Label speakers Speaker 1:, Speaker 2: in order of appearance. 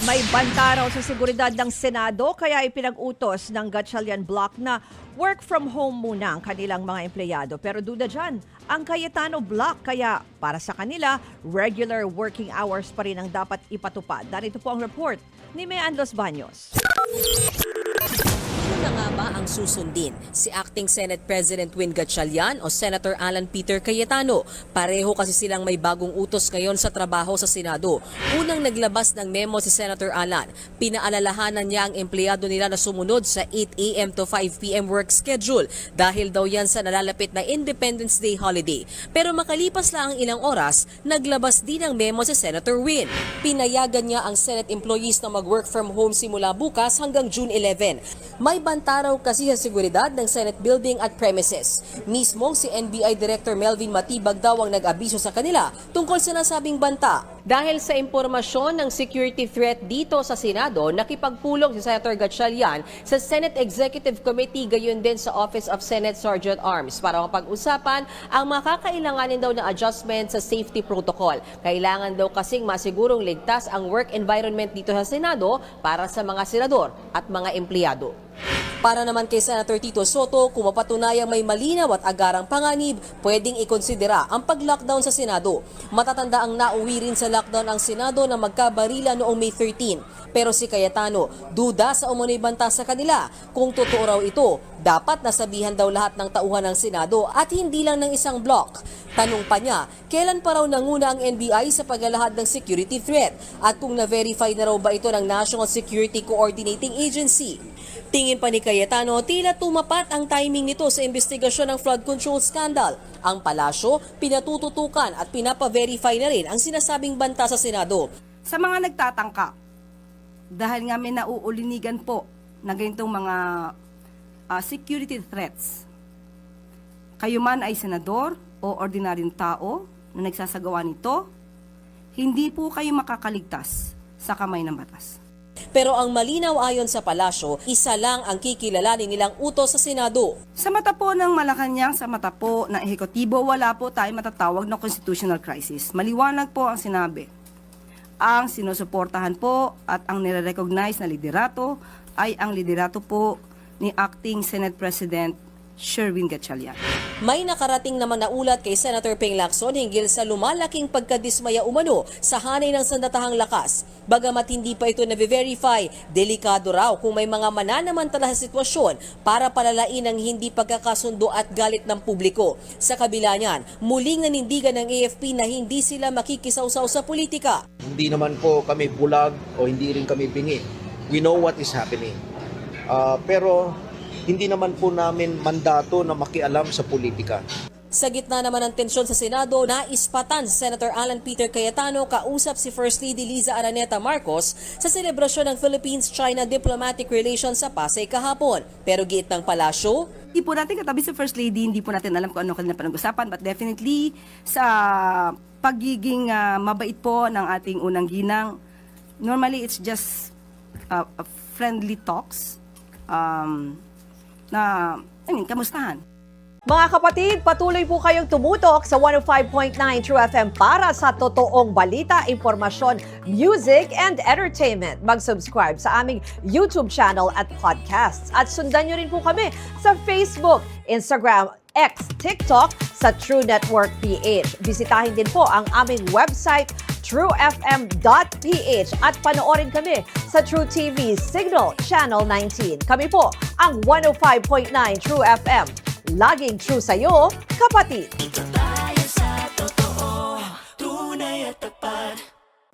Speaker 1: May banta raw sa seguridad ng Senado kaya ipinag-utos ng Gatchalian Block na work from home muna ang kanilang mga empleyado. Pero duda dyan, ang Cayetano Block kaya para sa kanila, regular working hours pa rin ang dapat ipatupad. Narito po ang report ni Mean Los Baños.
Speaker 2: Ano na nga ba ang susundin? Si Acting Senate President Win Gatchalian o Senator Alan Peter Cayetano? Pareho kasi silang may bagong utos ngayon sa trabaho sa Senado. Unang naglabas ng memo si Senator Alan. Pinaalalahanan niya ang empleyado nila na sumunod sa 8 a.m. to 5 p.m. work schedule dahil daw yan sa nalalapit na Independence Day holiday. Pero makalipas lang ang ilang oras, naglabas din ng memo si Senator Win. Pinayagan niya ang Senate employees na mag-work from home simula bukas hanggang June 11. May banta raw kasi sa seguridad ng Senate building at premises. Mismong si NBI Director Melvin Matibag daw ang nag-abiso sa kanila tungkol sa nasabing banta. Dahil sa impormasyon ng security threat dito sa Senado, nakipagpulong si Senator Gatchalian sa Senate Executive Committee gayon din sa Office of Senate Sergeant Arms para mapag-usapan ang makakailanganin daw na adjustment sa safety protocol. Kailangan daw kasing masigurong ligtas ang work environment dito sa Senado para sa mga senador at mga empleyado. Para naman kay Senator Tito Soto, kung mapatunayang may malinaw at agarang panganib, pwedeng ikonsidera ang pag-lockdown sa Senado. Matatanda ang nauwi rin sa lockdown ang Senado na magkabarila noong May 13. Pero si Cayetano, duda sa umunoy banta sa kanila. Kung totoo raw ito, dapat nasabihan daw lahat ng tauhan ng Senado at hindi lang ng isang block. Tanong pa niya, kailan pa raw nanguna ang NBI sa paglalahad ng security threat? At kung na-verify na raw ba ito ng National Security Coordinating Agency? Tingin pa ni Cayetano, tila tumapat ang timing nito sa investigasyon ng flood control scandal. Ang palasyo, pinatututukan at pinapa-verify na rin ang sinasabing banta sa Senado.
Speaker 3: Sa mga nagtatangka, dahil nga may nauulinigan po na ganitong mga security threats, kayo man ay senador o ordinaryong tao na nagsasagawa nito, hindi po kayo makakaligtas sa kamay ng batas.
Speaker 2: Pero ang malinaw ayon sa palasyo, isa lang ang kikilalanin nilang utos sa Senado.
Speaker 3: Sa mata po ng Malacanang, sa mata po ng ehekutibo, wala po tayong matatawag na constitutional crisis. Maliwanag po ang sinabi. Ang sinusuportahan po at ang nire-recognize na liderato ay ang liderato po ni Acting Senate President Sherwin Gatchalian.
Speaker 2: May nakarating naman na ulat kay Senator Ping Lacson hinggil sa lumalaking pagkadismaya umano sa hanay ng sandatahang lakas. Bagamat hindi pa ito na-verify, delikado raw kung may mga mananamantala sa sitwasyon para palalain ang hindi pagkakasundo at galit ng publiko. Sa kabila niyan, muling nanindigan ng AFP na hindi sila makikisawsaw sa politika.
Speaker 4: Hindi naman po kami bulag o hindi rin kami bingi. We know what is happening. Pero hindi naman po namin mandato na makialam sa politika.
Speaker 2: Sa gitna naman ng tensyon sa Senado, naispatan si Senator Alan Peter Cayetano kausap si First Lady Liza Araneta Marcos sa selebrasyon ng Philippines-China Diplomatic Relations sa Pasay kahapon. Pero giit ng palasyo,
Speaker 3: Hindi po natin katabi sa First Lady, hindi po natin alam kung ano kanila panag-usapan, but definitely sa pagiging mabait po ng ating unang ginang, normally it's just friendly talks, kamustahan.
Speaker 1: Mga kapatid, patuloy po kayong tumutok sa 105.9 True FM para sa totoong balita, impormasyon, music, and entertainment. Mag-subscribe sa aming YouTube channel at podcasts. At sundan nyo rin po kami sa Facebook, Instagram, X, TikTok sa True Network PH. Bisitahin din po ang aming website, truefm.ph at panoorin kami sa True TV Signal Channel 19. Kami po ang 105.9 True FM. Laging true sa'yo, kapatid.